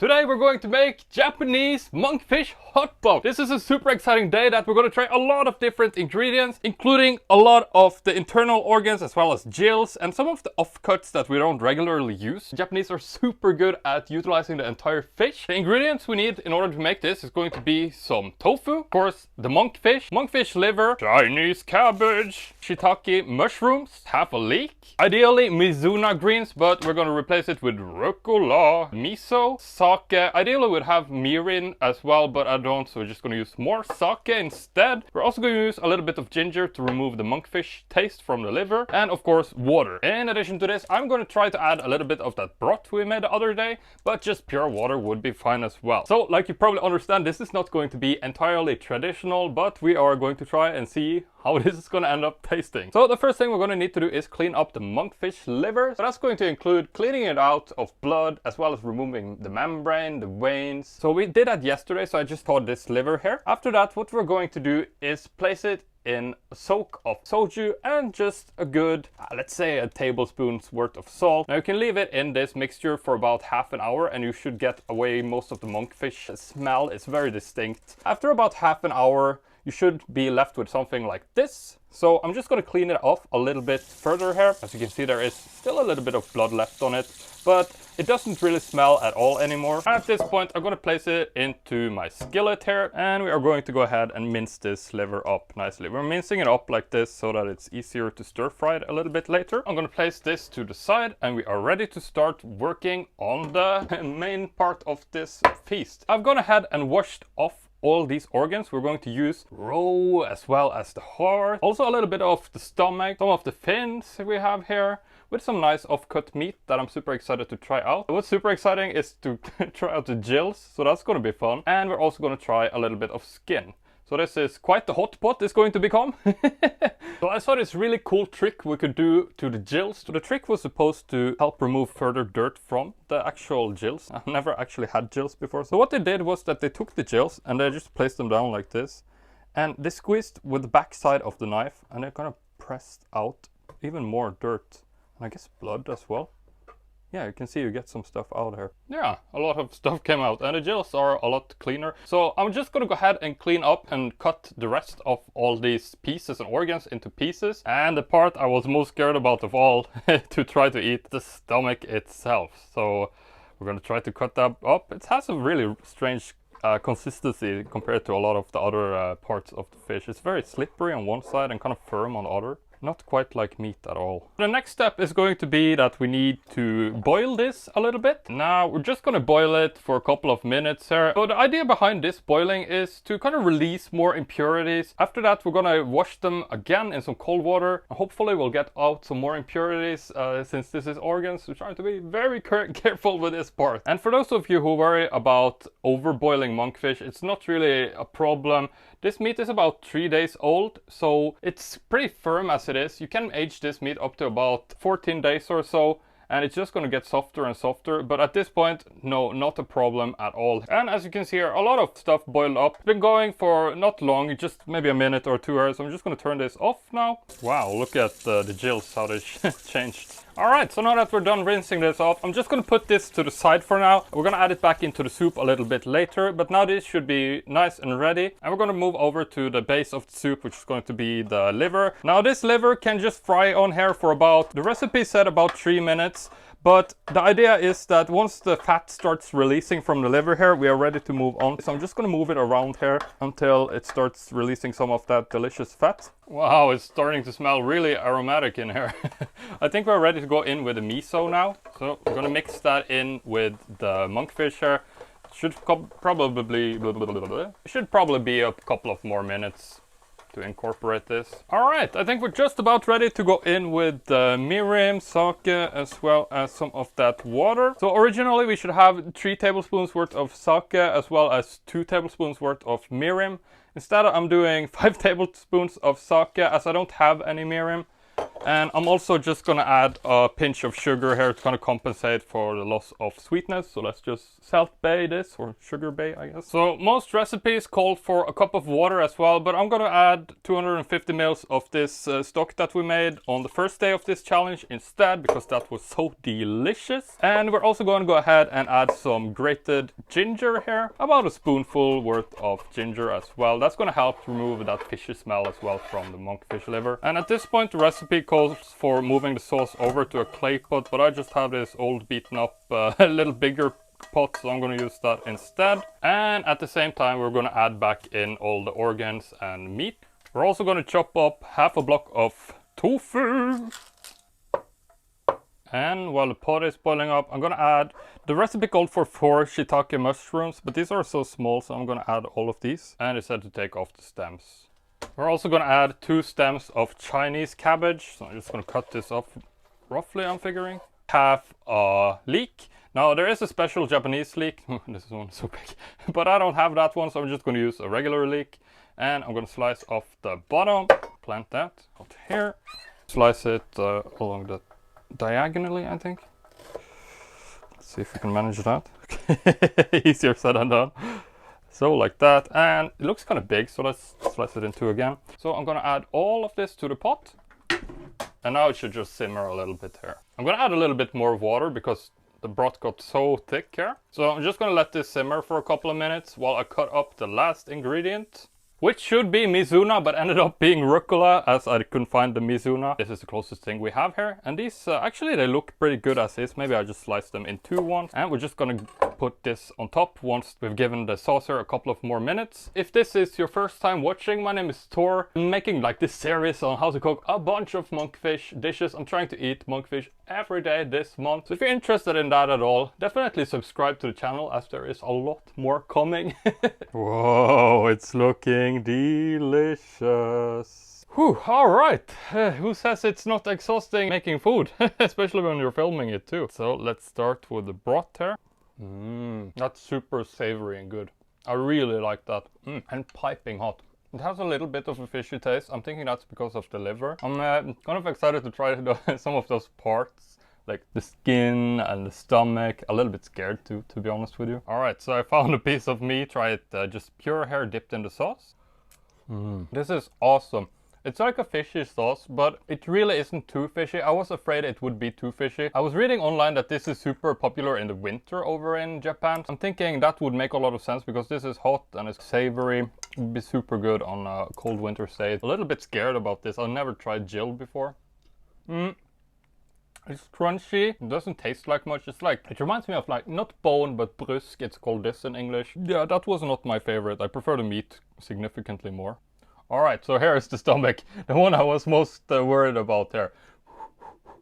Today we're going to make Japanese monkfish hot pot. This is a super exciting day that we're going to try a lot of different ingredients, including a lot of the internal organs as well as gills and some of the offcuts that we don't regularly use. The Japanese are super good at utilizing the entire fish. The ingredients we need in order to make this is going to be some tofu, of course the monkfish liver, Chinese cabbage, shiitake mushrooms, half a leek, ideally Mizuna greens, but we're going to replace it with rucola, miso, sake. Ideally we'd have mirin as well, but I don't, so we're just going to use more sake instead. We're also going to use a little bit of ginger to remove the monkfish taste from the liver, and of course water. In addition to this, I'm going to try to add a little bit of that broth we made the other day, but just pure water would be fine as well. So like you probably understand, this is not going to be entirely traditional, but we are going to try and see how this is going to end up tasting. So the first thing we're going to need to do is clean up the monkfish liver. So that's going to include cleaning it out of blood as well as removing the membrane, the veins. So we did that yesterday, so I just thawed this liver here. After that, what we're going to do is place it in a soak of soju and just a good, let's say a tablespoon's worth of salt. Now you can leave it in this mixture for about half an hour and you should get away most of the monkfish smell. It's very distinct. After about half an hour, you should be left with something like this. So I'm just going to clean it off a little bit further here. As you can see, there is still a little bit of blood left on it, but it doesn't really smell at all anymore. At this point, I'm going to place it into my skillet here, and we are going to go ahead and mince this liver up nicely. We're mincing it up like this so that it's easier to stir fry it a little bit later. I'm going to place this to the side, and we are ready to start working on the main part of this feast. I've gone ahead and washed off all these organs. We're going to use roe as well as the heart, also a little bit of the stomach, some of the fins we have here, with some nice off-cut meat that I'm super excited to try out. What's super exciting is to try out the gills, so that's going to be fun. And we're also going to try a little bit of skin. So this is quite the hot pot it's going to become. So I saw this really cool trick we could do to the gills. So the trick was supposed to help remove further dirt from the actual gills. I've never actually had gills before. So what they did was that they took the gills and they just placed them down like this. And they squeezed with the back side of the knife and they kind of pressed out even more dirt. And I guess blood as well. Yeah, you can see you get some stuff out here. Yeah, a lot of stuff came out and the gills are a lot cleaner. So I'm just gonna go ahead and clean up and cut the rest of all these pieces and organs into pieces. And the part I was most scared about of all to try to eat, the stomach itself. So we're gonna try to cut that up. It has a really strange consistency compared to a lot of the other parts of the fish. It's very slippery on one side and kind of firm on the other. Not quite like meat at all. The next step is going to be that we need to boil this a little bit. Now we're just going to boil it for a couple of minutes here. So the idea behind this boiling is to kind of release more impurities. After that we're going to wash them again in some cold water. Hopefully we'll get out some more impurities since this is organs. We're trying to be very careful with this part. And for those of you who worry about overboiling monkfish, it's not really a problem. This meat is about 3 days old, so it's pretty firm as it is. You can age this meat up to about 14 days or so, and it's just going to get softer and softer. But at this point, no, not a problem at all. And as you can see here, a lot of stuff boiled up. It's been going for not long, just maybe a minute or 2 hours. So I'm just going to turn this off now. Wow, look at the gills, how they changed. Alright, so now that we're done rinsing this off, I'm just going to put this to the side for now. We're going to add it back into the soup a little bit later, but now this should be nice and ready. And we're going to move over to the base of the soup, which is going to be the liver. Now this liver can just fry on here for about, the recipe said about 3 minutes. But the idea is that once the fat starts releasing from the liver here, we are ready to move on. So I'm just going to move it around here until it starts releasing some of that delicious fat. Wow, it's starting to smell really aromatic in here. I think we're ready to go in with the miso now. So we're going to mix that in with the monkfish here. Should probably be a couple of more minutes to incorporate this. Alright, I think we're just about ready to go in with the mirin, sake, as well as some of that water. So originally we should have 3 tablespoons worth of sake as well as 2 tablespoons worth of mirin. Instead I'm doing 5 tablespoons of sake as I don't have any mirin. And I'm also just gonna add a pinch of sugar here. It's gonna compensate for the loss of sweetness. So let's just salt bay this, or sugar bay, I guess. So most recipes call for a cup of water as well, but I'm gonna add 250 ml of this stock that we made on the first day of this challenge instead, because that was so delicious. And we're also going to go ahead and add some grated ginger here, about a spoonful worth of ginger as well. That's going to help remove that fishy smell as well from the monkfish liver. And at this point the recipe calls for moving the sauce over to a clay pot, but I just have this old beaten up a little bigger pot, so I'm going to use that instead. And at the same time we're going to add back in all the organs and meat. We're also going to chop up half a block of tofu. And while the pot is boiling up, I'm going to add, the recipe called for 4 shiitake mushrooms, but these are so small, so I'm going to add all of these. And it said to take off the stems. We're also going to add 2 stems of Chinese cabbage. So I'm just going to cut this off roughly, I'm figuring. Half a leek. Now there is a special Japanese leek. This one is so big. But I don't have that one, so I'm just going to use a regular leek. And I'm going to slice off the bottom. Plant that out here. Slice it along the diagonally, I think. Let's see if we can manage that. Easier said than done. So like that, and it looks kind of big, so let's slice it in 2 again. So I'm gonna add all of this to the pot, and now it should just simmer a little bit here. I'm gonna add a little bit more water because the broth got so thick here. So I'm just gonna let this simmer for a couple of minutes while I cut up the last ingredient, which should be mizuna, but ended up being rucola as I couldn't find the mizuna. This is the closest thing we have here. And these, actually they look pretty good as is. Maybe I just sliced them in 2 once. And we're just gonna put this on top once we've given the saucer a couple of more minutes. If this is your first time watching, my name is Tor. I'm making like this series on how to cook a bunch of monkfish dishes. I'm trying to eat monkfish every day this month. So if you're interested in that at all, definitely subscribe to the channel as there is a lot more coming. Whoa, it's looking delicious. Whew, alright. Who says it's not exhausting making food? Especially when you're filming it too. So let's start with the broth here. That's super savory and good. I really like that. And piping hot. It has a little bit of a fishy taste. I'm thinking that's because of the liver. I'm kind of excited to try some of those parts, like the skin and the stomach. A little bit scared too, to be honest with you. Alright, so I found a piece of meat. Try it just pure hair dipped in the sauce. This is awesome. It's like a fishy sauce, but it really isn't too fishy. I was afraid it would be too fishy. I was reading online that this is super popular in the winter over in Japan. I'm thinking that would make a lot of sense because this is hot and it's savory. It would be super good on a cold winter day. A little bit scared about this. I've never tried Gills before. It's crunchy. It doesn't taste like much. It's like, it reminds me of like, not bone, but brusk. It's called this in English. Yeah, that was not my favorite. I prefer the meat significantly more. Alright, so here is the stomach. The one I was most worried about here.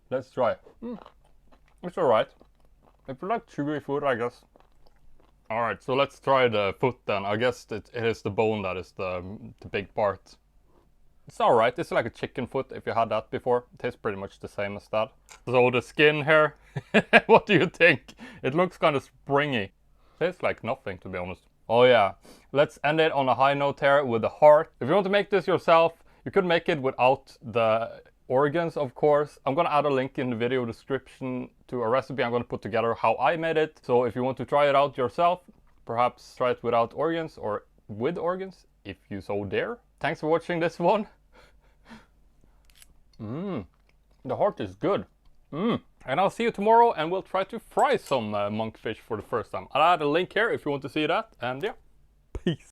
Let's try. It's alright. If you like chewy food, I guess. Alright, so let's try the foot then. I guess it is the bone that is the big part. It's alright. It's like a chicken foot if you had that before. It tastes pretty much the same as that. So the skin here. What do you think? It looks kind of springy. Tastes like nothing, to be honest. Oh yeah, let's end it on a high note here with the heart. If you want to make this yourself, you could make it without the organs, of course. I'm gonna add a link in the video description to a recipe I'm gonna put together how I made it. So if you want to try it out yourself, perhaps try it without organs or with organs, if you so dare. Thanks for watching this one. The heart is good. And I'll see you tomorrow, and we'll try to fry some monkfish for the first time. I'll add a link here if you want to see that. And yeah, peace.